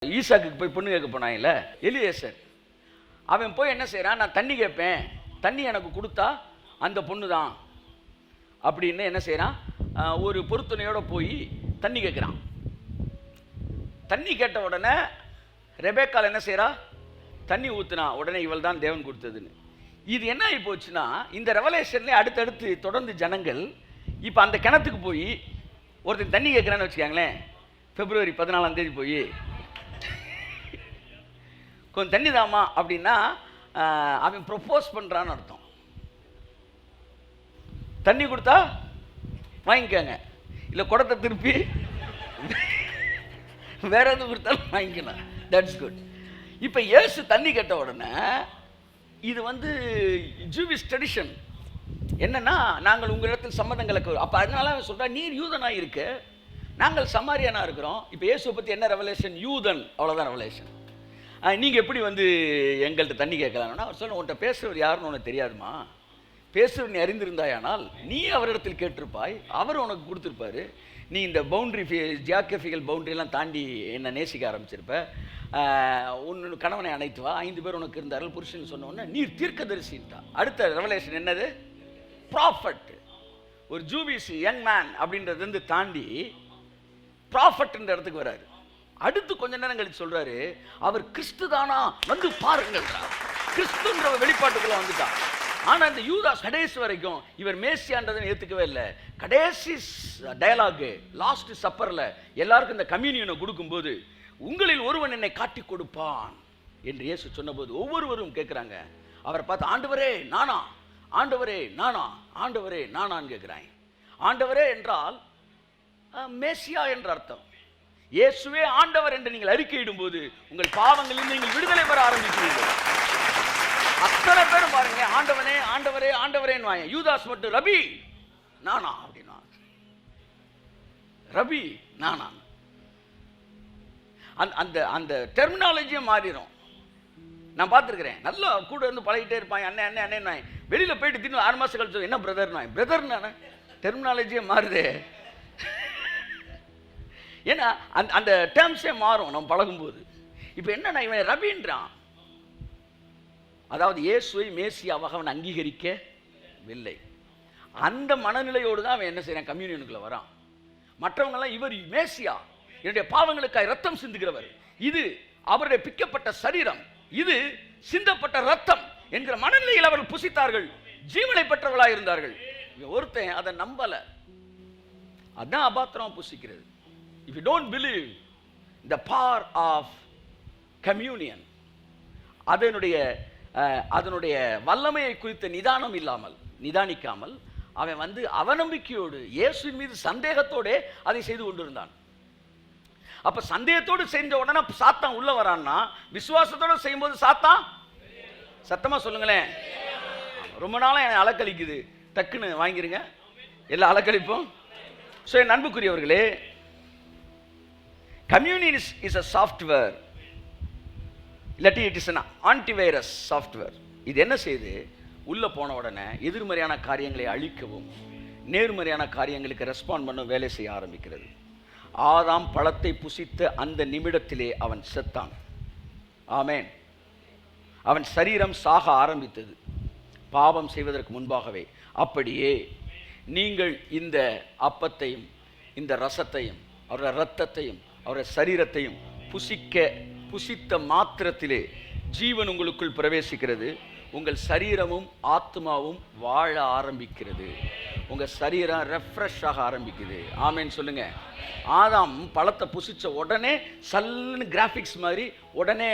ஈசாக்கு போய் பொண்ணு கேட்க போனாங்கல்ல, எலியேசர் அவன் போய் என்ன செய்கிறான், நான் தண்ணி கேட்பேன், தண்ணி எனக்கு கொடுத்தா அந்த பொண்ணு தான் அப்படின்னு என்ன செய்கிறான், ஒரு பொருத்தனையோடு போய் தண்ணி கேட்குறான். தண்ணி கேட்ட உடனே ரெபேக்கால் என்ன செய்கிறா, தண்ணி ஊற்றுனா, உடனே இவள் தான் தேவன் கொடுத்ததுன்னு. இது என்ன ஆகி போச்சுன்னா, இந்த ரெவலேஷன்லேயே அடுத்தடுத்து தொடர்ந்து ஜனங்கள் இப்போ அந்த கிணத்துக்கு போய் ஒருத்தன் தண்ணி கேட்குறான்னு வச்சுக்காங்களேன், பிப்ரவரி 14 போய் கொஞ்சம் தண்ணி தாமா அப்படின்னா அவன் ப்ரொப்போஸ் பண்ணுறான்னு அர்த்தம். தண்ணி கொடுத்தா வாங்கிக்கோங்க, இல்லை குடத்தை திருப்பி வேற எதுவும் கொடுத்தாலும் வாங்கிக்கலாம், தட்ஸ் குட். இப்போ இயேசு தண்ணி கேட்ட உடனே இது ஜூவிஷ் ட்ரெடிஷன் என்னன்னா, நாங்கள் உங்களிடத்தில் சம்மதங்களுக்கு, அப்போ அதனால சொல்கிறா, நீர் யூதனாக இருக்க, நாங்கள் சமாரியானா இருக்கிறோம். இப்போ இயேசுவை பற்றி என்ன ரெவலேஷன், யூதன், அவ்வளோதான் ரெவலேஷன். நீங்கள் எப்படி எங்கள்கிட்ட தண்ணி கேட்கலாம்னா, அவர் சொல்ல, உன்கிட்ட பேசுகிறவர் யாருன்னு உனக்கு தெரியாதுமா, பேசுகிறவர் நீ அறிந்திருந்தாயானால் நீ அவரிடத்தில் கேட்டிருப்பாய், அவர் உனக்கு கொடுத்துருப்பாரு. நீ இந்த பவுண்ட்ரி ஜியாகிரபிக்கல் பவுண்ட்ரியெல்லாம் தாண்டி என்னை நேசிக்க ஆரம்பிச்சிருப்ப. உன் கணவனை அணைத்து வா, 5 பேர் உனக்கு இருந்தார்கள் புருஷன் சொன்னோன்னே நீர் தீர்க்கதரிசின்ட்டா. அடுத்த ரெவலேஷன் என்னது, ப்ராஃபட். ஒரு ஜூவிஷ் யங் மேன் அப்படின்றது தாண்டி ப்ராஃபட்ன்ற இடத்துக்கு வர்றாரு. அடுத்து கொஞ்ச நேரம் கழிச்சு சொல்றாரு, அவர் கிறிஸ்து தானா, பாருங்கள், கிறிஸ்துன்ற வெளிப்பாட்டுக்குள்ள வந்துட்டான். ஆனா இந்த யூதாஸ் கடைசி வரைக்கும் இவர் மேசியான்றதை ஏத்துக்கவே இல்லை. கடைசி டயலாக் லாஸ்ட் சப்பர்ல எல்லாருக்கும் இந்த கம்யூனியனை கொடுக்கும்போது, உங்களில் ஒருவன் என்னை காட்டி கொடுப்பான் என்று இயேசு சொன்னபோது ஒவ்வொருவரும் கேட்கிறாங்க, அவரை பார்த்து, ஆண்டவரே நானா, ஆண்டவரே நானா, ஆண்டவரே நானான்னு கேட்கிறாங்க. ஆண்டவரே என்றால் மேசியா என்ற அர்த்தம். இயேசுவே ஆண்டவர் என்று நீங்கள் அறிக்கையிடும் போது உங்கள் பாவங்களில் நீங்கள் விடுதலை பெற ஆரம்பிக்கிறீர்கள். அத்தனை பேரும் பாருங்க, ஆண்டவனே ஆண்டவரே ஆண்டவரேன்னு வாங்க. யூதாஸ் மட்டும் ரபி நானா அப்படின்னா, ரபி நானா, அந்த அந்த டெர்மினாலஜியும் மாறிடும். நான் பார்த்துருக்கிறேன், நல்லா கூட இருந்து பழகிட்டே இருப்பாங்க, அண்ணே அண்ணே அண்ணே, வெளியில் போயிட்டு தின்னு 6 மாதம் கழிச்சு என்ன பிரதர் நான் பிரதர், நான் டெர்மினாலஜியே மாறுது. ஏன்னா அந்த டேர்ம்ஸே மாறும் நம்ம பழகும்போது. இப்போ என்னன்னா, இவன் ரபின்றான், அதாவது இயேசுவை மேசியாவாக அவன் அங்கீகரிக்கவில்லை. அந்த மனநிலையோடு தான் அவன் என்ன செய்யறான், கம்யூனியனுக்குள்ள வரான். மற்றவங்கெல்லாம் இவர் மேசியா, என்னுடைய பாவங்களுக்காக ரத்தம் சிந்துகிறவர், இது அவருடைய பிக்கப்பட்ட சரீரம், இது சிந்தப்பட்ட ரத்தம் என்கிற மனநிலையில் அவர்கள் புசித்தார்கள், ஜீவனை பெற்றவர்களாக இருந்தார்கள். ஒருத்தன் அதை நம்பல, அதான் அபாத்திரம் புசிக்கிறது. If you don't believe the power of communion, அதனுடைய வல்லமையை குறித்த நிதானம் இல்லாமல், நிதானிக்காமல் அவன் அவநம்பிக்கையோடு இயேசுவின் மீது சந்தேகத்தோடு அதை செய்து கொண்டிருந்தான். அப்ப சந்தேகத்தோடு செஞ்ச உடனே சாத்தான் உள்ள வரான்னா, விசுவாசத்தோடு செய்யும்போது சாத்தான், சத்தமா சொல்லுங்களேன், ரொம்ப நாளா என்னை அலக்கழிக்குது, டக்குன்னு வாங்கிருங்க, எல்லாம் அலக்கழிப்போம். ஸோ என் அன்புக்குரியவர்களே, communion is a software, இல்லாட்டி it is an antivirus software. இது என்ன செய்யுது, உள்ள போன உடனே எதிர்மறையான காரியங்களை அழிக்கவும் நேர்மறையான காரியங்களுக்கு ரெஸ்பாண்ட் பண்ண வேலை செய்ய ஆரம்பிக்கிறது. ஆதாம் பழத்தை புசித்த அந்த நிமிடத்திலே அவன் செத்தான். ஆமென். அவன் சரீரம் சாக ஆரம்பித்தது பாவம் செய்வதற்கு முன்பாகவே. அப்படியே நீங்கள் இந்த அப்பத்தையும் இந்த ரசத்தையும் அவருடைய இரத்தத்தையும் அவருடைய சரீரத்தையும் புசித்த மாத்திரத்திலே ஜீவன் உங்களுக்குள் பிரவேசிக்கிறது. உங்கள் சரீரமும் ஆத்மாவும் வாழ ஆரம்பிக்கிறது. உங்கள் சரீரம் ரெஃப்ரெஷ் ஆக ஆரம்பிக்குது. ஆமேன்னு சொல்லுங்க. ஆதாம் பழத்தை புசிச்ச உடனே சல்லுன்னு கிராஃபிக்ஸ் மாதிரி உடனே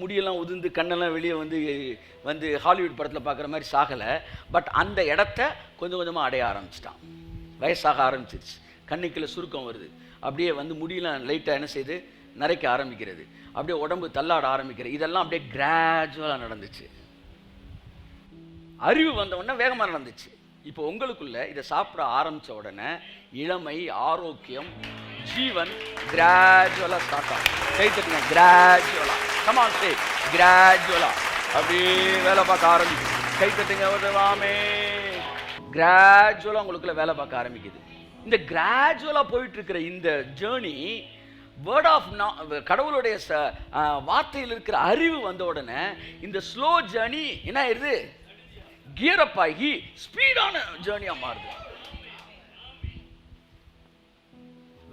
முடியெல்லாம் உதிர்ந்து கண்ணெல்லாம் வெளியே ஹாலிவுட் படத்தில் பார்க்குற மாதிரி சாகலை. பட் அந்த இடத்த கொஞ்சம் கொஞ்சமாக அடைய ஆரம்பிச்சிட்டான். வயசாக ஆரம்பிச்சிருச்சு, கண்ணுக்குள்ள சுருக்கம் வருது, அப்படியே முடியெல்லாம் லைட்டாக என்ன செய்து நரைக்க ஆரம்பிக்கிறது, அப்படியே உடம்பு தள்ளாட ஆரம்பிக்கிறது. இதெல்லாம் அப்படியே கிராஜுவலாக நடந்துச்சு. அறிவு வந்த உடனே வேகமாக நடந்துச்சு. இப்போ உங்களுக்குள்ள இதை சாப்பிட ஆரம்பித்த உடனே இளமை, ஆரோக்கியம், ஜீவன் கிராஜுவலாக ஸ்டார்ட் ஆகும். கை தட்டுங்க, கிராஜுவலாக, கமான் சே, கிராஜுவலாக அப்படியே வேலை பார்க்க ஆரம்பிக்குது. கை தட்டுங்க, உதவாமே, கிராஜுவலாக உங்களுக்குள்ள வேலை பார்க்க ஆரம்பிக்குது. இந்த கிராஜுவலாக போயிட்டு இருக்கிற இந்த ஜேர்னி வேர்ட் ஆஃப் கடவுளுடைய வார்த்தையில் இருக்கிற அறிவு வந்த உடனே இந்த ஸ்லோ ஜேர்னி என்ன ஆயிருது, கியர் அப் ஆகி ஸ்பீடான ஜேர்னியா மாறுது.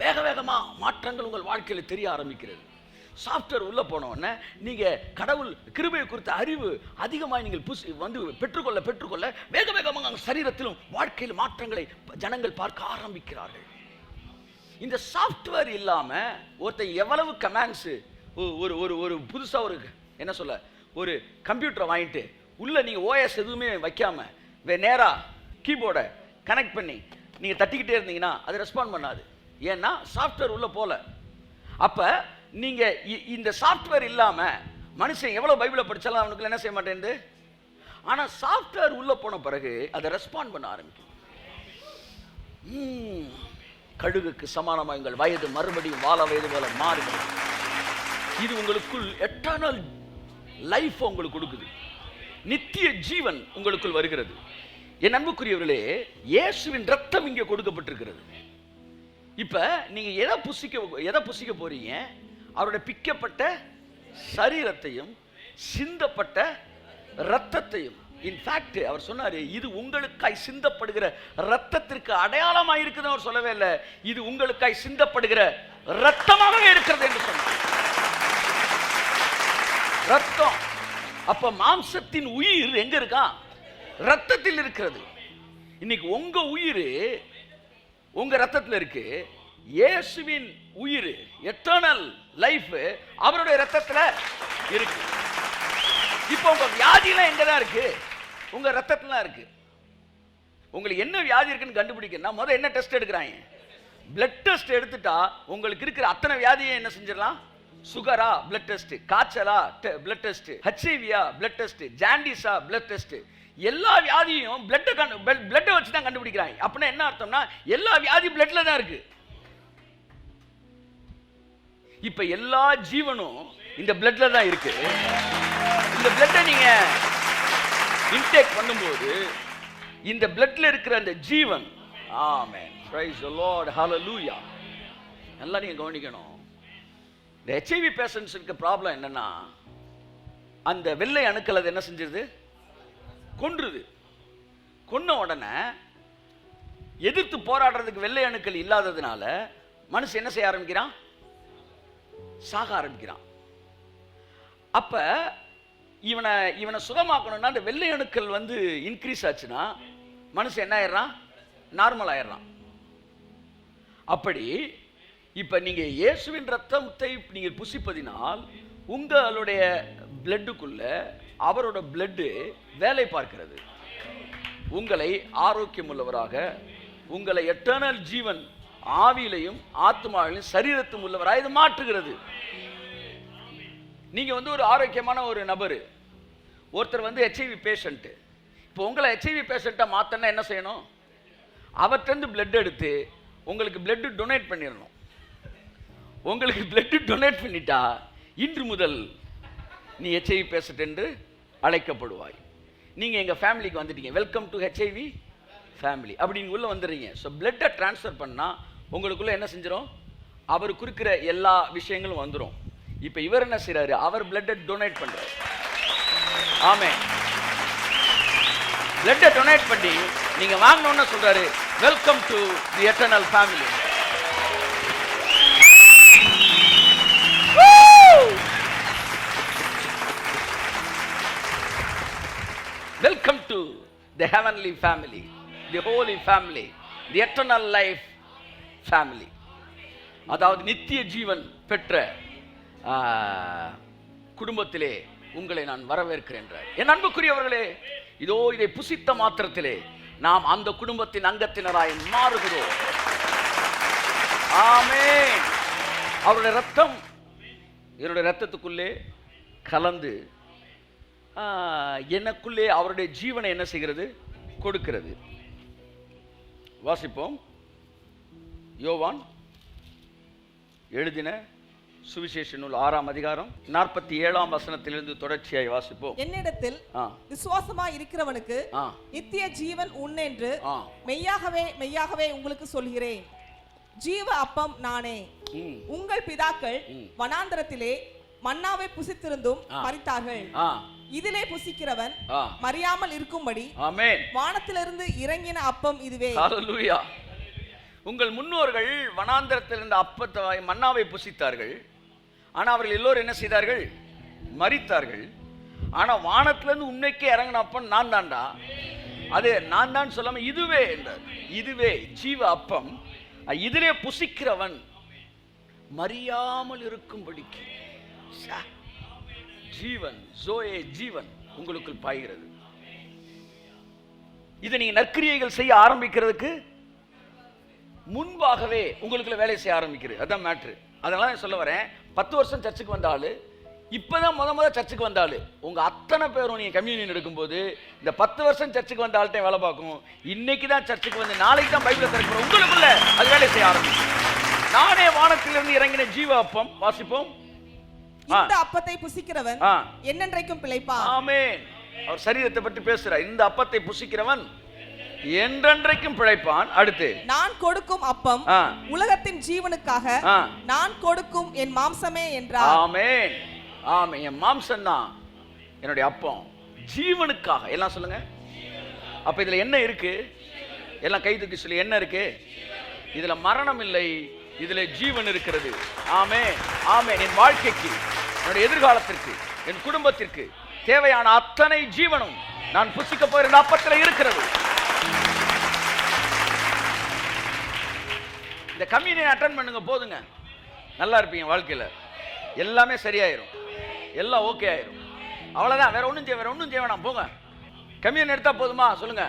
வேக வேகமா மாற்றங்கள் உங்கள் வாழ்க்கையில் தெரிய ஆரம்பிக்கிறது. சாஃப்ட்வேர் உள்ள போன உடனே நீங்க கடவுள் கிருபையை குறித்த அறிவு அதிகமாக நீங்கள் வந்து பெற்றுக்கொள்ள வேக வேகமாக சரீரத்திலும் வாழ்க்கையில் மாற்றங்களை ஜனங்கள் பார்க்க ஆரம்பிக்கிறார்கள். இந்த சாஃப்ட்வேர் இல்லாம ஒருத்தன் எவ்வளவு கமாண்ட்ஸ், ஒரு ஒரு ஒரு புதுசா ஒரு என்ன சொல்ல ஒரு கம்ப்யூட்டரை வாங்கிட்டு உள்ள நீங்க ஓஎஸ் எதுவுமே வைக்காம நேரா கீபோர்டை கனெக்ட் பண்ணி நீங்க தட்டிக்கிட்டே இருந்தீங்கன்னா அது ரெஸ்பாண்ட் பண்ணாது. ஏன்னா சாஃப்ட்வேர் உள்ள போல. அப்ப நீங்க இந்த சாஃப்ட்வேர் இல்லாம மனுஷன் எவ்வளவு பைபிளை படிச்சாலும் அவனுக்கு என்ன செய்ய மாட்டேங்குது. ஆனா சாஃப்ட்வேர் உள்ள போன பிறகு அதை ரெஸ்பாண்ட் பண்ண ஆரம்பிக்கும். கழுகுக்கு சமானமாக உங்கள் வயது மறுபடியும் வாழ வயது போல மாறுகிறது. இது உங்களுக்குள் எட்டர்னல் லைஃப் உங்களுக்கு கொடுக்குது. நித்திய ஜீவன் உங்களுக்குள் வருகிறது. என் அன்புக்குரியவர்களே, இயேசுவின் ரத்தம் இங்கே கொடுக்கப்பட்டிருக்கிறது. இப்ப நீங்க எதை புசிக்க போறீங்க? அவருடைய பிக்கப்பட்ட சரீரத்தையும் சிந்தப்பட்ட ரத்தத்தையும். இன்ஃபேக்ட் அவர் சொன்னாரு, இது உங்களுக்காய் சிந்தப்படுகிற ரத்தத்திற்கு அடையாளமாக இருக்குது. அவர் சொல்லவே இல்லை, இது உங்களுக்காய் சிந்தப்படுகிற ரத்தமாகவே இருக்கிறது என்று சொன்னார். ரத்தம். அப்ப மாம்சத்தின் உயிர் எங்க இருக்கா? ரத்தத்தில் இருக்கிறது. இன்னைக்கு உங்க உயிர் உங்க ரத்தத்தில் இருக்கு. இயேசுவின் உயிர், எட்டர்னல் லைஃப் அவருடைய ரத்தத்தில் இருக்கு. இப்போ உங்க வியாதியெல்லாம் எங்கதான் இருக்கு? உங்க ரத்தத்துல இருக்கு. உங்களுக்கு என்ன வியாதி இருக்குன்னு கண்டுபிடிக்கணும்னா முதல்ல என்ன டெஸ்ட் எடுக்கிறாங்க? பிளட் டெஸ்ட் எடுத்துட்டா உங்களுக்கு இருக்கிற அத்தனை வியாதியை என்ன செஞ்சிடலாம்? சுகரா பிளட் டெஸ்ட், காய்ச்சலா பிளட் டெஸ்ட், ஹெச்ஐவியா பிளட் டெஸ்ட், ஜாண்டிஸா பிளட் டெஸ்ட். எல்லா வியாதியும் பிளட்டை வச்சு தான் கண்டுபிடிக்கிறாங்க. அப்படின்னா என்ன அர்த்தம்னா எல்லா வியாதி பிளட்ல தான் இருக்கு. இப்ப எல்லா ஜீவனும் இந்த பிளட்ல தான் இருக்கு. இந்த பிளட்டை நீங்க இன்டேக் பண்ணும்போது இந்த பிளட்ல இருக்கிற அந்த ஜீவன், ஆமென், பிரைஸ் தி லார்ட், ஹalleluya, நல்லா நீங்க கவனிக்கணும். இந்த HIV பேஷண்ட்ஸ்க்கு ப்ராப்ளம் என்னன்னா, அந்த வெள்ளை அணுக்கள் அது என்ன செஞ்சிருது? கொன்றுது. கொன்ன உடனே எதிர்த்து போராடுறதுக்கு வெள்ளை அணுக்கள் இல்லாததுனால மனுஷன் என்ன செய்ய ஆரம்பிக்கிறான்? சாக ஆரம்பிக்கிறான். அப்ப இவனை சுகமாக்கணும்னா அந்த வெள்ளை அணுக்கள் வந்து இன்க்ரீஸ் ஆச்சுன்னா மனுஷன் என்ன ஆயிடுறான்? நார்மல் ஆயிடுறான். அப்படி இப்ப நீங்க இயேசுவின் ரத்தத்தை நீங்க புசிப்பதினால் உங்களுடைய பிளட்டுக்குள்ள அவரோட பிளட் வேலை பார்க்கிறது. உங்களை ஆரோக்கியம் உள்ளவராக, உங்களை எட்டர்னல் ஜீவன் ஆவியிலையும் ஆத்மாவிலையும் சரீரத்தும் உள்ளவராக இது மாற்றுகிறது. நீங்க வந்து ஒரு ஆரோக்கியமான ஒரு நபர், ஒருத்தர் வந்து HIV பேஷண்ட். இப்போ உங்களை HIV பேஷண்ட்டா மாத்தனா என்ன செய்யணும்? அவர்கிட்ட பிளட் எடுத்து உங்களுக்கு பிளட் டொனேட் பண்ணிடணும். உங்களுக்கு பிளட் டொனேட் பண்ணிட்டா இன்று முதல் நீ HIV பேஷண்ட் என்று அழைக்கப்படுவாய். நீங்க எங்க ஃபேமிலிக்கு வந்துட்டீங்க, வெல்கம் டு HIV ஃபேமிலி அப்படி நீங்க உள்ள வந்துடுறீங்க. ஸோ பிளட்டை டிரான்ஸ்ஃபர் பண்ணா உங்களுக்குள்ள என்ன செஞ்சிடும்? அவர் குறிக்கிற எல்லா விஷயங்களும் வந்துடும். இப்ப இவர் என்ன செய்யறாரு? அவர் பிளட்டை டொனேட் பண்றாரு. ஆமென். பிளட்டை டொனேட் பண்ணி நீங்க வாங்கணும்னு சொல்றாரு, welcome to the eternal family. Welcome to the heavenly family, the Holi family, the eternal life family. அதாவது நித்திய ஜீவன் பெற்ற குடும்பத்திலே உங்களை நான் வரவேற்கிறேன். என் அன்புக்குரியவர்களே, இதோ இதை புசித்த மாத்திரத்திலே நாம் அந்த குடும்பத்தின் அங்கத்தினராய் மாறுகிறோம். ஆமென். அவருடைய ரத்தம் என்னுடைய ரத்தத்துக்குள்ளே கலந்து எனக்குள்ளே அவருடைய ஜீவனை என்ன செய்கிறது? கொடுக்கிறது. வாசிப்போம். யோவான் எழுதின சுவிசேஷ நூல் 6ஆம் அதிகாரம் 47ஆம் வசனத்திலிருந்து தொடர்ச்சியாய் வாசிப்போம். என்னிடத்தில் விசுவாசமாய் இருக்கிறவனுக்கு நித்திய ஜீவன் உண்டென்று மெய்யாகவே மெய்யாகவே உங்களுக்கு சொல்கிறேன். ஜீவ அப்பம் நானே. உங்கள் பிதாக்கள் வனாந்தரத்திலே மன்னாவை புசித்திருந்தும் மரித்தார்கள். இதிலே புசிக்கிறவன் மறியாமல் இருக்கும்படி வானத்திலிருந்து இறங்கின அப்பம் இதுவே. ஹல்லேலூயா. உங்கள் முன்னோர்கள் வனாந்தரத்தில் இருந்த அப்பத்தை மன்னாவை புசித்தார்கள். ஆனா அவர்கள் எல்லோரும் என்ன செய்தார்கள்? மரித்தார்கள். ஆனா வானத்திலிருந்து உன்னைக்கே இறங்கின அப்பம் நான் தான்டா. அது நான் தான் சொல்லாம இதுவே என்றார். இதுவே ஜீவ அப்பம், இதிலே புசிக்கிறவன் மறியாமல் இருக்கும்படிக்கு ஜீவன் ஜோயே ஜீவன் உங்களுக்குள் பாய்கிறது. இதை நீங்க நற்கிரியைகள் செய்ய ஆரம்பிக்கிறதுக்கு முன்பாகவே உங்களுக்குள்ள வேலை செய்ய ஆரம்பிக்கிறது. அதான் மேட்ரு. அதனால நான் சொல்ல வரேன், 10 வருஷம் சர்ச்சுக்கு வந்தாலும் இப்பதான் முத சர்ச்சுக்கு வந்தாலும் உங்க அத்தனை பேரும் நீங்க கம்யூனியன் எடுக்கும்போது இந்த 10 வருஷம் சர்ச்சுக்கு வந்த ஆள்கிட்ட வேலை பார்க்கும். இன்னைக்கு தான் சர்ச்சுக்கு வந்து நாளைக்கு தான் பைபிளை திறக்கிறோம். உங்களுக்குள்ள அது வேலை செய்ய ஆரம்பிக்கும். நானே வானத்திலிருந்து இறங்கின ஜீவ அப்பம். வாசிப்போம். இந்த அப்பத்தை புசிக்கிறவன் என்னென்றைக்கும் பிழைப்பான். ஆமென். அவர் சரீரத்தை பற்றி பேசுறார். இந்த அப்பத்தை புசிக்கிறவன் என்றென்றைக்கும் பிழைப்பான். அடுத்து, நான் கொடுக்கும் அப்பம் உலகத்தின் ஜீவனுக்காக நான் கொடுக்கும் என் மாம்சமே என்றார். ஆமென். ஆமென். என் மாம்சம் தான் என்னுடைய அப்பம், ஜீவனுக்காக. எல்லாம் சொல்லுங்க. அப்ப இதுல என்ன இருக்கு? எல்லாம் கை தூக்கி சொல்லி, என்ன இருக்கு? இதுல மரணம் இல்லை, இதுல ஜீவன் இருக்கிறது. ஆமென். ஆமென். என் வாழ்க்கைக்கு, என்னுடைய எதிர்காலத்திற்கு, என் குடும்பத்திற்கு தேவையான அத்தனை ஜீவனும் நான் புசிக்க போகிற அப்பத்தில் இருக்கிறது. இந்த கம்யூனியன் அட்டெண்ட் பண்ணுங்க, போதுங்க, நல்லா இருப்பீங்க. வாழ்க்கையில எல்லாமே சரியாயிரும், எல்லாம் ஓகே ஆயிரும். அவ்வளவுதான். வேற ஒன்றும் செய்ய வேணாம். போங்க, கம்யூனியன் எடுத்தா போதுமா? சொல்லுங்க,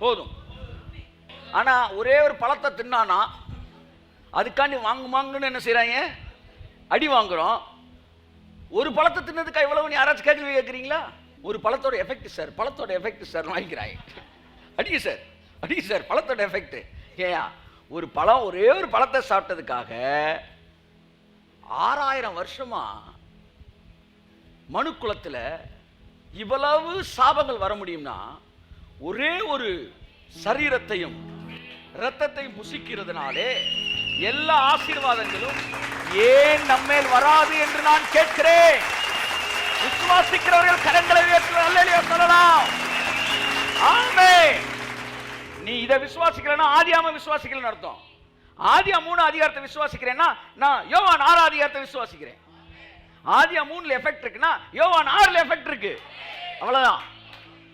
போதும். ஆனா ஒரே ஒரு பழத்தை தின்னானா அதுக்காண்டி வாங்குன்னு என்ன செய்யறாங்க? அடி வாங்குறோம். ஒரு பழத்தை தின்னதுக்கு எவ்வளவு யாராச்சும் கேள்வி கேட்குறீங்களா? ஒரு பழத்தோட எஃபெக்ட் சார், பழத்தோட எஃபெக்ட் சார் வாங்கிக்கிறாங்க. அடிங்க சார் பழத்தோட எஃபெக்ட். ஏன் ஒரு பழம், ஒரே ஒரு பழத்தை சாப்பிட்டதுக்காக 6000 வருஷமா மனுக்குலத்துல இவ்வளவு சாபங்கள் வர முடியும்னா ஒரே ஒரு சரீரத்தையும் இரத்தத்தையும் புசிக்கிறதுனாலே எல்லா ஆசீர்வாதங்களும் ஏன் நம்மேல் வராது என்று நான் கேட்கிறேன். விசுவாசிக்கிறவர்கள் கரங்களை உயர்த்தி அல்லேலூயா சொல்லலாம். ஆமென். நீ இதை விசுவாசிக்கலன்னா ஆதியாம விசுவாசிக்கலன்னு அர்த்தம். ஆதியாம் 3 அதிகாரத்தை விசுவாசிக்கிறேன்னா நான் யோவான் 6 அதிகாரத்தை விசுவாசிக்கிறேன். ஆதியாம் 3ல எஃபெக்ட் இருக்குன்னா யோவான் 6ல எஃபெக்ட் இருக்கு. அவ்வளவுதான்.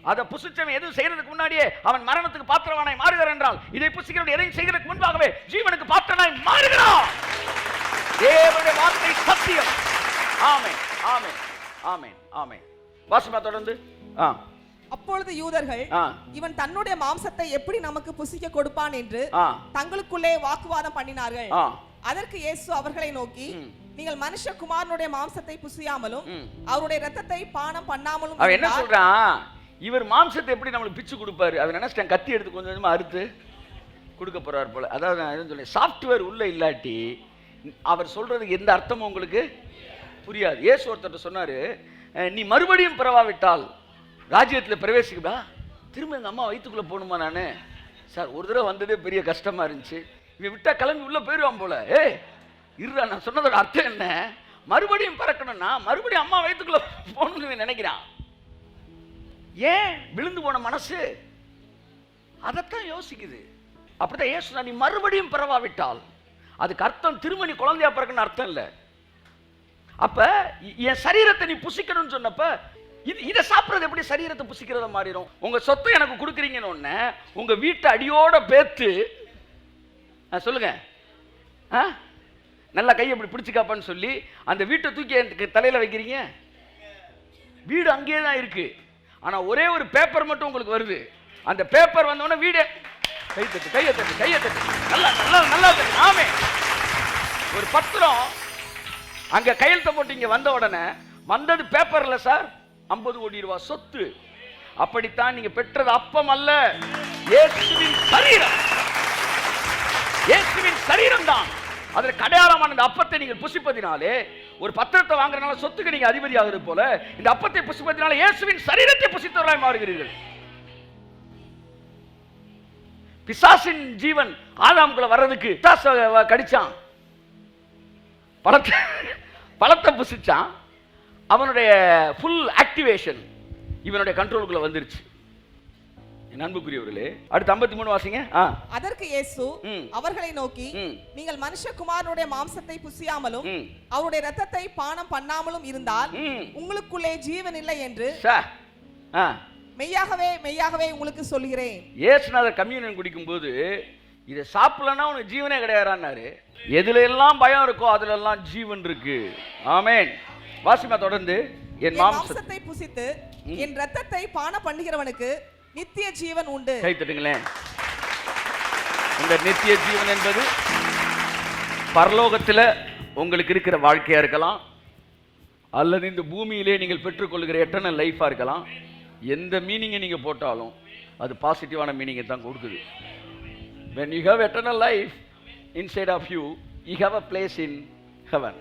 அதை புசிச்சவன் எதுவும் செய்யறதுக்கு முன்னாடியே அவன் மரணத்துக்கு பாத்திரவானாய் மாறுகிறான் என்றால் இதை புசிக்கிறவன் எதையும் செய்யறதுக்கு முன்பாகவே ஜீவனுக்கு பாத்திரனாய் மாறுகிறான். தேவனுடைய வார்த்தை சத்தியம். ஆமென். ஆமென். ஆமென். ஆமென். வாசிமா தொடர்ந்து. அப்பொழுது யூதர்கள் இவன் தன்னுடைய மாம்சத்தை எப்படி நமக்கு புசிக்க கொடுப்பான் என்று தங்களுக்குள்ளே வாக்குவாதம் பண்ணினார்கள். அதற்கு இயேசு அவர்களை நோக்கி, நீங்கள் மனுஷகுமாரனுடைய மாம்சத்தை புசியாமலும் அவருடைய இரத்தத்தை பானம் பண்ணாமலும். அவன் என்ன சொல்றான்? இவர் மாம்சத்தை எப்படி நம்மளுக்கு பிச்சு கொடுப்பாரு? அவன் நினைச்சிட்டான் கத்தி எடுத்து கொஞ்சம் கொஞ்சமா அறுத்து கொடுக்க போறாரு போல. அதாவது நான் சொல்றேன், சாஃப்ட்வேர் உள்ள இல்லாட்டி அவர் சொல்றதுக்கு எந்த அர்த்தமும் உங்களுக்கு புரியாது. இயேசு ஒருத்தர் சொன்னாரு, நீ மறுபடியும் பிறவாவிட்டால் ராஜ்யத்தில் பிரவேசிக்கா. திரும்ப எங்க அம்மா வயிற்றுக்குள்ள போகணுமா? நானு சார் ஒரு தடவை வந்ததே பெரிய கஷ்டமா இருந்துச்சு, இவன் விட்டா கிளம்பி உள்ள போயிடுவான் போல. இருடா, நான் சொன்னதோட அர்த்தம் என்ன? மறுபடியும் பிறக்கணும்னா மறுபடியும் அம்மா வயிற்றுக்குள்ள போகணும்னு நினைக்கிறான். ஏன்? விழுந்து போன மனசு அதைத்தான் யோசிக்குது. அப்படிதான் ஏசு, நீ மறுபடியும் பிறவாவிட்டால் அதுக்கு அர்த்தம் திரும்ப நீ குழந்தையா பிறக்கணும்னு அர்த்தம் இல்லை. அப்ப என் சரீரத்தை நீ புசிக்கணும்னு சொன்னப்ப இதை சாப்பிட்றது எப்படி சரீரத்தை புசிக்கிறத மாறிடும்? உங்க சொத்தை எனக்கு கொடுக்குறீங்கன்னு ஒண்ணு உங்க வீட்டை அடியோட பேத்து சொல்லுங்க, நல்லா கையை இப்படி பிடிச்சிக்காப்பான்னு சொல்லி அந்த வீட்டை தூக்கி தலையில வைக்கிறீங்க. வீடு அங்கேயே தான் இருக்கு. ஆனா ஒரே ஒரு பேப்பர் மட்டும் உங்களுக்கு வருது. அந்த பேப்பர் வந்தோடனே வீடு கையை தட்டு நல்லா நல்லா நல்லா. ஆமென். ஒரு பத்திரம் அங்க கையெழுத்த போட்டு இங்க வந்த உடனே வந்தது பேப்பர்ல சார் 50 கோடி ரூபாய் சொத்து. அப்படித்தான் நீங்க பெற்றது அப்பம் அல்ல, இயேசுவின் சரீரம். இயேசுவின் சரீரம் தான் அதற்கு அடையாளமான இந்த அப்பத்தை நீங்கள் புசிப்பதினாலே, ஒரு பத்திரத்தை வாங்குறதுனால சொத்துக்கு நீங்க அதிபதி ஆகிறது போல இந்த அப்பத்தை புசிப்பதினால இயேசுவின் சரீரத்தை புசித்தவர்களாய் மாறுகிறீர்கள். பிசாசின் ஜீவன் ஆதாமுக்குள்ள வர்றதுக்கு பிசாச கடிச்சான், பழத்தை புசிச்சான், அவனுடைய ஃபுல் ஆக்டிவேஷன் இவனுடைய கண்ட்ரோலுக்குள்ள வந்துருச்சு. அன்புக்குரியவர்களே, அடுத்து 53 வாசிங்க. அதற்கு இயேசு அவர்களை நோக்கி, நீங்கள் மனுஷகுமாரனுடைய மாம்சத்தை புசியாமலும் அவருடைய இரத்தத்தை பானம் பண்ணாமலும் இருந்தால் உங்களுக்குள்ளே ஜீவன் இல்லை என்று மெய்யாகவே மெய்யாகவே உங்களுக்கு சொல்கிறேன். இயேசுநாதர் கம்யூனியன் குடிக்கும் போது இதை சாப்பிடலன்னா உனக்கு ஜீவனே கிடையாதுன்னாரு. எதுல எல்லாம் பயம் இருக்கோ அதுல எல்லாம் ஜீவன் இருக்கு. ஆமென். வாசிமா தொடர்ந்து. என் மாம்சத்தை புசித்து என் இரத்தத்தை பானம் பண்ணுகிறவனுக்கு நித்திய ஜீவன் உண்டு. கை தட்டுங்களேன். இந்த நித்திய ஜீவன் என்பது பரலோகத்தில் உங்களுக்கு இருக்கிற வாழ்க்கையா இருக்கலாம், அல்லது இந்த பூமியிலே நீங்கள் பெற்றுக்கொள்கிற எட்டர்னல் லைஃபா இருக்கலாம். எந்த மீனிங்கை நீங்க போட்டாலும் அது பாசிட்டிவான மீனிங்கை தான் கொடுக்குது. when you have eternal life inside of you, you have a place in heaven.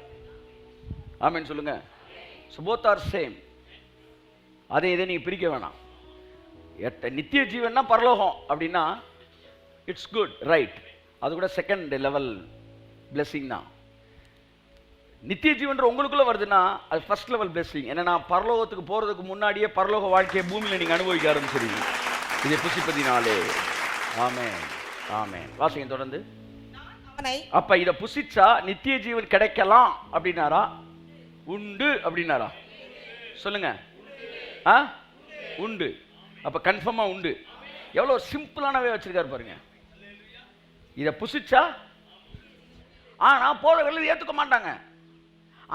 ஆமென் சொல்லுங்க. so both are same. அதை இதை நீங்க பிரிக்க வேணாம். நித்திய ஜீவன்னா பரலோகம் அப்படின்னா இட்ஸ் குட், ரைட். அது கூட செகண்ட் லெவல் பிளெஸிங் தான். நித்திய ஜீவன்ற உங்களுக்குள்ள வருதுன்னா அது ஃபர்ஸ்ட் லெவல் பிளெஸிங். என்னன்னா பரலோகத்துக்கு போறதுக்கு முன்னாடியே பரலோக வாழ்க்கையை பூமியில நீங்க அனுபவிக்க ஆரம்பிச்சிருக்கீங்க இதை புசிப்பதினாலே. ஆமென் ஆமென். வாசிங்க தொடர்ந்து. அப்ப இதை புசிச்சா நித்திய ஜீவன் கிடைக்கலாம் அப்படின்னாரா, உண்டு அப்படின்னாரா? சொல்லுங்க. உண்டு. அப்ப கன்ஃபார்மா உண்டு. எவ்வளவு சிம்பிளானவே வச்சிருக்காரு பாருங்க. இதை புசிச்சா ஆனா போறவர்கள் ஏத்துக்க மாட்டாங்க.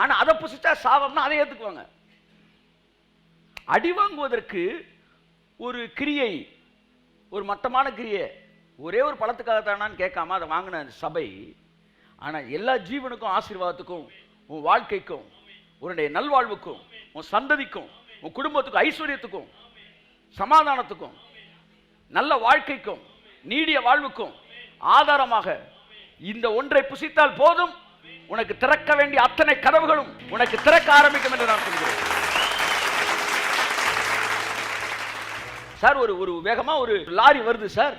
ஆனா அதை புசிச்சா சாபம்னா அதை ஏத்துக்குவாங்க. அடி வாங்குவதற்கு ஒரு கிரியை, ஒரு மட்டமான கிரியை, ஒரே ஒரு பழத்துக்காகத்தானான்னு கேட்காம அதை வாங்கின சபை. ஆனா எல்லா ஜீவனுக்கும், ஆசீர்வாதத்துக்கும், உன் வாழ்க்கைக்கும், உன்னுடைய நல்வாழ்வுக்கும், உன் சந்ததிக்கும், உன் குடும்பத்துக்கும், ஐஸ்வர்யத்துக்கும், சமாதானத்துக்கும், நல்ல வாழ்க்கைக்கும், நீடிய வாழ்வுக்கும் ஆதாரமாக இந்த ஒன்றை புசித்தால் போதும், உனக்கு திறக்க வேண்டிய அத்தனை கதவுகளும் உனக்கு திறக்க ஆரம்பிக்கும் என்று நான் சொல்கிறேன். சார், ஒரு வேகமா ஒரு லாரி வருது சார்.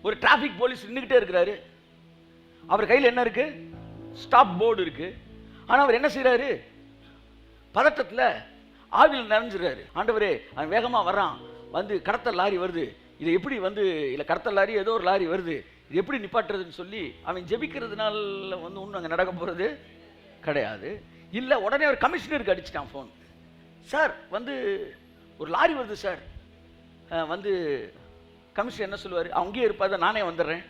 ஒரு டிராபிக் போலீஸ் நின்றுகிட்டே இருக்கிறாரு. அவர் கையில் என்ன இருக்கு? ஸ்டாப் போர்டு இருக்கு. ஆனா அவர் என்ன செய்யறாரு? பதட்டத்தில் ஆவியில் நிறைஞ்சிடறாரு. ஆண்டவரே, அவன் வேகமா வர்றான், வந்து கடத்தல் லாரி வருது, இது எப்படி வந்து இல்லை கடத்தல் லாரி ஏதோ ஒரு லாரி வருது, இது எப்படி நிப்பாட்டுறதுன்னு சொல்லி அவன் ஜெபிக்கிறதுனால வந்து ஒன்றும் அங்கே நடக்க போகிறது கிடையாது. இல்லை, உடனே ஒரு கமிஷனருக்கு அடிச்சிட்டான் ஃபோன். சார், வந்து ஒரு லாரி வருது சார். வந்து கமிஷனர் என்ன சொல்லுவார்? அங்கேயே இருப்பாத, நானே வந்துடுறேன்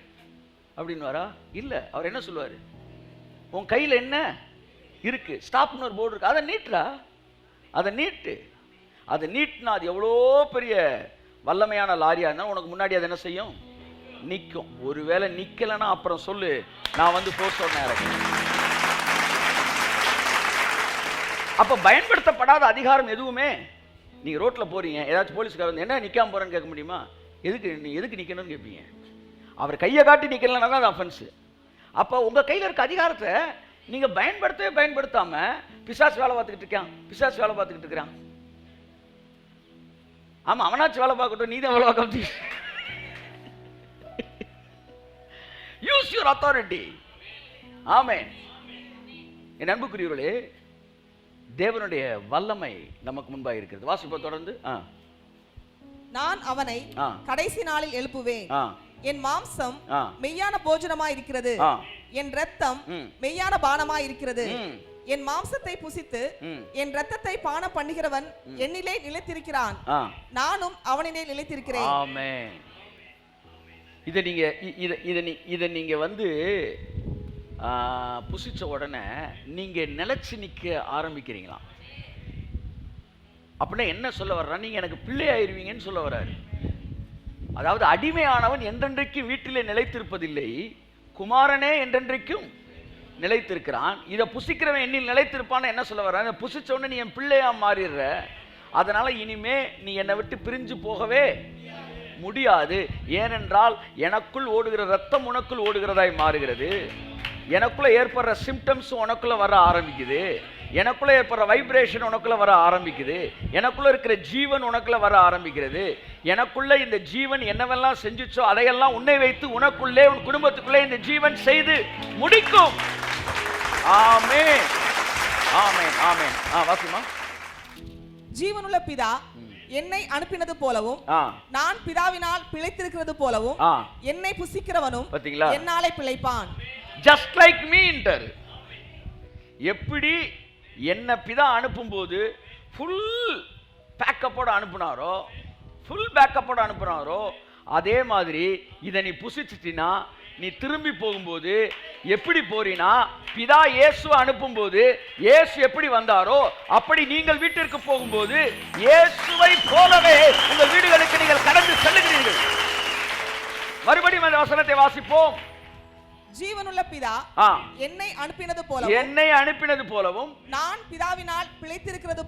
அப்படின்னு வரா? இல்லை, அவர் என்ன சொல்லுவார்? உன் கையில் என்ன இருக்கு? ஸ்டாப்னு ஒரு போர்டு இருக்கு, அதை நீட்டுறா, அதை நீட்டு. அதை நீட்டினா அது எவ்வளோ பெரிய வல்லமையான லாரியா இருந்தால் உனக்கு முன்னாடி அது என்ன செய்யும்? நிற்கும். ஒருவேளை நிற்கலைன்னா அப்புறம் சொல்லு, நான் வந்து போர் சொன்னேன். அப்போ பயன்படுத்தப்படாத அதிகாரம் எதுவுமே, நீங்கள் ரோட்டில் போறீங்க, ஏதாச்சும் போலீஸ்கார வந்து என்ன நிற்காம போகிறேன்னு கேட்க முடியுமா? எதுக்கு நிற்கணும்னு கேட்பீங்க. அவர் கையை காட்டி நிற்கலன்னா தான் அது அஃபென்ஸு. அப்போ உங்கள் கையில் இருக்க அதிகாரத்தை நீங்கள் பயன்படுத்தாமல் பிசாசு வேலை பார்த்துக்கிட்டு இருக்கிறான். ஆமாம், அவனாச்சும் வேலை பார்க்கட்டும், நீ தான் வேலை பார்க்க. Use your authority. ஆமென். என் அன்புக்குரியவர்களே, தேவனுடைய வல்லமை நமக்கு முன்பாக இருக்கிறது. வாசிப்ப தொடர்ந்து. நான் அவனை கடைசி நாளில் எழுப்புவேன். என் மாம்சம் மெய்யான போஜனமாய் இருக்கிறது, என் இரத்தம் மெய்யான பானமாய் இருக்கிறது. என் மாம்சத்தை புசித்து என் இரத்தத்தை பானம் பண்ணுகிறவன் என்னிலே நிலைத்திருக்கிறான், நானும் அவனிலே நிலைத்திருக்கிறேன். ஆமென். இதை நீங்க வந்து புசிச்ச உடனே நீங்க நிலைச்சு நிற்க ஆரம்பிக்கிறீங்களா? அப்படின்னா என்ன சொல்ல வர்றா? நீங்க எனக்கு பிள்ளை ஆயிருவீங்கன்னு சொல்ல வர்றாரு. அதாவது அடிமையானவன் என்றென்றைக்கு வீட்டிலே நிலைத்திருப்பதில்லை, குமாரனே என்றென்றைக்கும் நிலைத்திருக்கிறான். இதை புசிக்கிறவன் என்னில் நிலைத்திருப்பான்னு என்ன சொல்ல வர்றான்? இதை புசிச்ச உடனே நீ என் பிள்ளையா மாறிடுற, அதனால இனிமே நீ என்னை விட்டு பிரிஞ்சு போகவே முடியாது. ஏனென்றால் எனக்குள் ஓடுகிற ரத்தம் உனக்குள் ஓடுகிறதாய் மாறுகிறது, எனக்குள்ள ஏற்படுற சிம்டம்ஸ் உனக்குள்ள வர ஆரம்பிக்குது. எனக்குள்ள ஏற்படுற வைப்ரேஷன் உனக்குள்ள வர ஆரம்பிக்குது, எனக்குள்ள இருக்கிற ஜீவன் உனக்குள்ள வர ஆரம்பிக்கிறது. எனக்குள்ள இந்த ஜீவன் என்னவெல்லாம் செஞ்சுச்சோ அதையெல்லாம் உன்னை வைத்து உனக்குள்ளே உன் குடும்பத்துக்குள்ளே இந்த ஜீவன் செய்து முடிக்கும். ஆமென், ஆமென், ஆமென். வாசிமா. ஜீவனுள்ள பிதா என்னை அனுப்பினது போலவும் நான் பிதாவினால் பிழைத்திருக்கிறது போலவும் என்னை புசிக்கிறவனும் என்னாலே பிழைப்பான். Just like me. எப்படி என்ன பிதா அனுப்பும்போது ஃபுல் பேக்கப்போட அனுப்புனாரோ அதே மாதிரி இதை நீ புசிச்சிட்டினா நீ திரும்பி போகும்போது எப்படி போறீனா, பிதா இயேசுவை அனுப்பும்போது இயேசு எப்படி வந்தாரோ அப்படி நீங்கள் வீட்டிற்கு போகும்போது இயேசுவை போலவே உங்கள் வீடுகளுக்கு நீங்கள் கடந்து செல்லுகிறீர்கள். மறுபடியும் அந்த வசனத்தை வாசிப்போம். ஜீவனுள்ள பிதா என்னை அனுப்பினது போலவும் நான் பிதாவினால் பிழைத்திருக்கிறது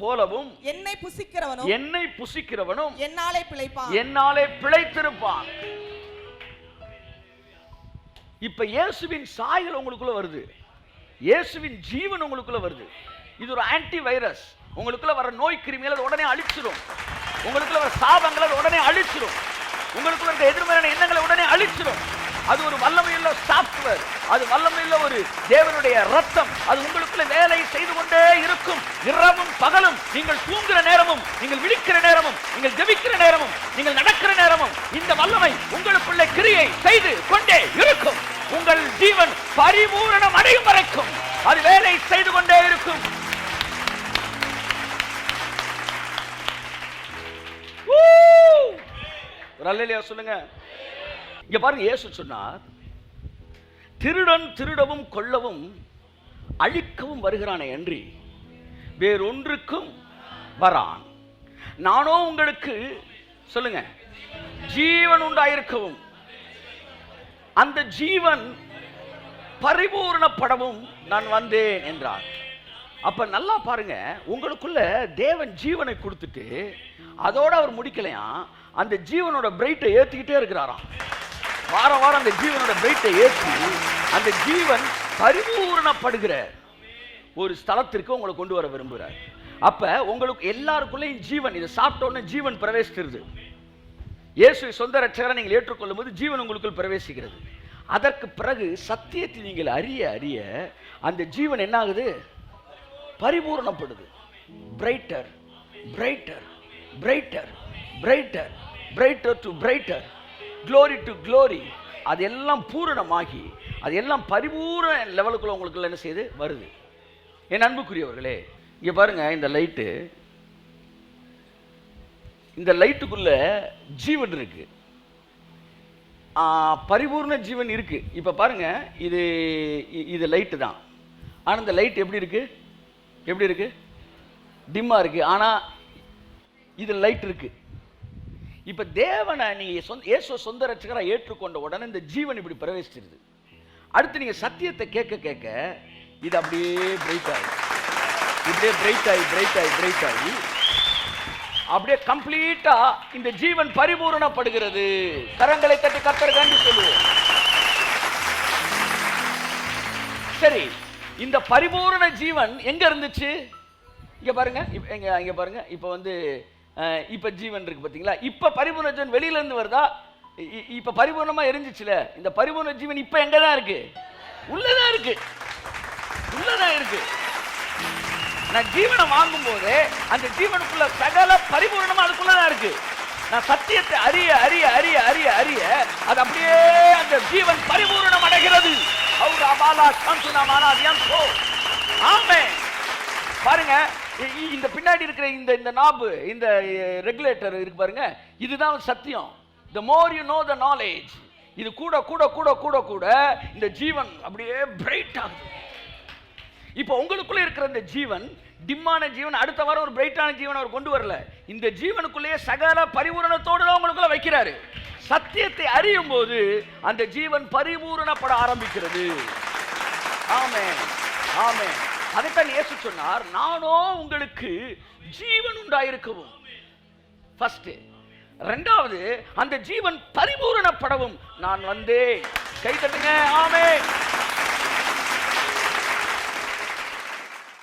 போலவும் என்னை புசிக்கிறவனும் என்னாலே பிழைத்திருப்பான். இப்ப இயேசுவின் சாயல் உங்களுக்குள்ள வருது, இயேசுவின் ஜீவன் உங்களுக்குள்ள வருது. இது ஒரு ஆன்டி வைரஸ். உங்களுக்குள்ள வர நோய் கிருமிகளை உடனே அழிச்சிடும், உங்களுக்குள்ள வர சாபங்களை உடனே அழிச்சிடும், உங்களுக்குள்ள இருக்க எதிர்மறையான எண்ணங்களை உடனே அழிச்சிடும். அது ஒரு வல்லமையுள்ள சாஃப்ட்வேர், அது வல்லமையுள்ள ஒரு தேவனுடைய ரத்தம். அது உங்களுக்குள்ள வேலை செய்து கொண்டே இருக்கும். இரவும் பகலும், நீங்கள் தூங்குற நேரமும், நீங்கள் விழிக்கிற நேரமும், நீங்கள் ஜெபிக்கிற நேரமும், நீங்கள் நடக்கிற நேரமும் இந்த வல்லமை உங்களுக்குள்ள கிரியை செய்து கொண்டே இருக்கும். உங்கள் ஜீவன் பரிபூரணம் அடையும் வரைக்கும் அது வேலை செய்து கொண்டே இருக்கும். சொல்லுங்க. இங்க பாருங்க, இயேசு சொன்னார், திருடன் திருடவும் கொல்லவும் அழிக்கவும் வருகிறானே அன்றி வேறொன்றுக்கும் வரான். நானோ உங்களுக்கு சொல்லுங்க ஜீவன் உண்டாயிருக்கவும் அந்த ஜீவன் பரிபூரணப்படவும் நான் வந்தேன் என்றார். அப்ப நல்லா பாருங்க, உங்களுக்குள்ள தேவன் ஜீவனை கொடுத்துட்டு அதோட அவர் முடிக்கலையா, அந்த ஜீவனோட பிரைட்டை ஏற்றிக்கிட்டே இருக்கிறாராம். வாரம் வாரம் அந்த ஜீவனோட பிரைட்டை ஏற்றி அந்த ஜீவன் பரிபூரணப்படுகிற ஒரு ஸ்தலத்திற்கு உங்களை கொண்டு வர விரும்புகிறார். அப்ப உங்களுக்கு எல்லாருக்குள்ளேயும் ஜீவன், இதை சாப்பிட்ட உடனே ஜீவன் பிரவேசிக்கிறது. இயேசு சொந்த ரட்சகரை நீங்கள் ஏற்றுக்கொள்ளும் போது ஜீவன் உங்களுக்குள் பிரவேசிக்கிறது. அதற்கு பிறகு சத்தியத்தை நீங்கள் அறிய அறிய அந்த ஜீவன் என்ன ஆகுது? பரிபூரணப்படுது. Brighter brighter brighter brighter brighter to brighter, glory to glory. அதெல்லாம் பூரணமாகி அதெல்லாம் பரிபூரண லெவலுக்குள்ள உங்களுக்கு என்ன செய்து வருது. என் அன்புக்குரியவர்களே, இங்க பாருங்க, இந்த லைட்டுக்குள்ள ஜீவன் இருக்கு, பரிபூர்ண ஜீவன் இருக்கு. இப்ப பாருங்க, இது லைட்டு தான். ஆனா இந்த லைட் எப்படி இருக்கு? டிம்மா இருக்கு. ஆனா இது லைட் இருக்கு. இப்ப தேவனை நீங்க இயேசு சொந்த ரட்சகராக ஏற்றுக்கொண்ட உடனே இந்த ஜீவன் இப்படி பிரவேசிச்சிருது. அடுத்து நீங்க சத்தியத்தை கேட்க கேட்க இது அப்படியே பிரைட் ஆகி, இப்படியே பிரைட் ஆகி அப்படியே கம்ப்ளீட்டா இந்த ஜீவன் பரிபூரணப்படுகிறது. கரங்களை தட்டி கர்த்தருக்கு நன்றி சொல்லுவோம். சரி, இந்த பரிபூரண ஜீவன் எங்க இருந்துச்சு? இங்க பாருங்க, இங்க பாருங்க. இப்ப ஜீவன் இருக்கு பாத்தீங்களா? இப்ப பரிபூர்ண ஜீவன் வெளியில இருந்து வருதா? இப்ப பரிபூர்ணமா எரிஞ்சிச்சுல. இந்த பரிபூர்ண ஜீவன் இப்ப எங்கதான் இருக்கு? உள்ளதான் இருக்கு. நான் ஜீவனை வாங்கும் போது அந்த ஜீவனுக்குள்ள சகல பரிபூர்ணமா அதுக்குள்ளதான் இருக்கு. நான் சத்தியத்தை அறிய அறிய அறிய அறிய அறிய அது அப்படியே அந்த ஜீவன் பரிபூர்ணம் அடைகிறது. பாருங்க, இந்த பின்னாடி இருக்கிற இந்த நாபு, இந்த ரெகுலேட்டர் இருக்கு பாருங்க, இதுதான் சத்தியம். the more you know the knowledge, இது கூட கூட கூட கூட கூட இந்த ஜீவன் அப்படியே பிரைட் ஆகுது. இப்போ உங்களுக்குள்ள இருக்கிற இந்த ஜீவன், டிம்மான ஜீவன் அடுத்த வாரம் ஒரு பிரைட்டான ஜீவன் அவர் கொண்டு வரல. இந்த ஜீவனுக்குள்ளேயே சகல பரிபூரணத்தோடு தான் உங்களுக்குள்ள வைக்கிறாரு. சத்தியத்தை அறியும் போது அந்த ஜீவன் பரிபூரணப்பட ஆரம்பிக்கிறது. ஆமென், ஆமென். அதைத்தான் இயேசு சொன்னார், நானோ உங்களுக்கு ஜீவன் உண்டாயிருக்கவும். ஃபர்ஸ்ட். ரெண்டாவது, அந்த ஜீவன் பரிபூரணப்படவும் நான் வந்தேன். கை தட்டுங்க. ஆமென்.